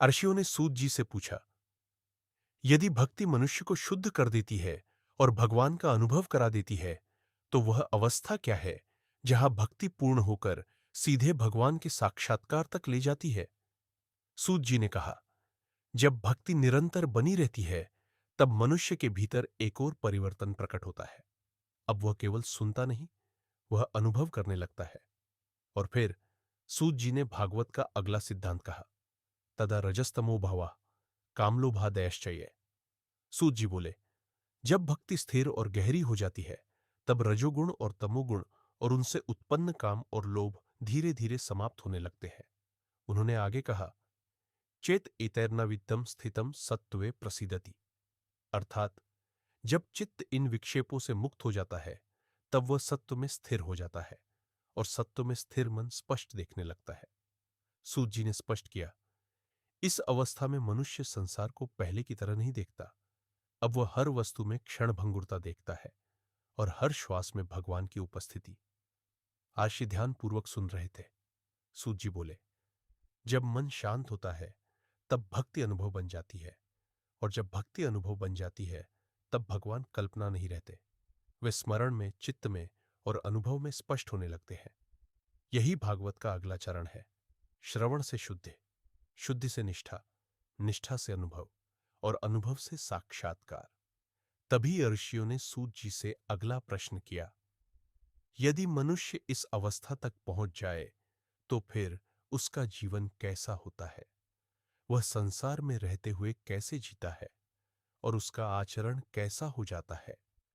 अर्षियों ने सूत जी से पूछा, यदि भक्ति मनुष्य को शुद्ध कर देती है और भगवान का अनुभव करा देती है, तो वह अवस्था क्या है जहां भक्ति पूर्ण होकर सीधे भगवान के साक्षात्कार तक ले जाती है? सूत जी ने कहा, जब भक्ति निरंतर बनी रहती है, तब मनुष्य के भीतर एक और परिवर्तन प्रकट होता है। अब वह केवल सुनता नहीं, वह अनुभव करने लगता है। और फिर सूत जी ने भागवत का अगला सिद्धांत कहा, तदा रजस्तमो भावा कामलोभादयश्चये। सूत जी बोले, जब भक्ति स्थिर और गहरी हो जाती है, तब रजोगुण और तमोगुण और उनसे उत्पन्न काम और लोभ धीरे धीरे समाप्त होने लगते हैं। उन्होंने आगे कहा, चेत एतैर्नविद्यम स्थितम सत्त्वे प्रसीदति। अर्थात जब चित्त इन विक्षेपों से मुक्त हो जाता है, तब वह सत्व में स्थिर हो जाता है और सत्व में स्थिर मन स्पष्ट देखने लगता है। सूत जी ने स्पष्ट किया, इस अवस्था में मनुष्य संसार को पहले की तरह नहीं देखता। अब वह हर वस्तु में क्षण भंगुरता देखता है और हर श्वास में भगवान की उपस्थिति। आशी ध्यान पूर्वक सुन रहे थे। सूत जी बोले, जब मन शांत होता है, तब भक्ति अनुभव बन जाती है, और जब भक्ति अनुभव बन जाती है, तब भगवान कल्पना नहीं रहते। वे स्मरण में, चित्त में और अनुभव में स्पष्ट होने लगते हैं। यही भागवत का अगला चरण है। श्रवण से शुद्धि, शुद्धि से निष्ठा, निष्ठा से अनुभव और अनुभव से साक्षात्कार। तभी ऋषियों ने सूत जी से अगला प्रश्न किया, यदि मनुष्य इस अवस्था तक पहुंच जाए, तो फिर उसका जीवन कैसा होता है? वह संसार में रहते हुए कैसे जीता है और उसका आचरण कैसा हो जाता है?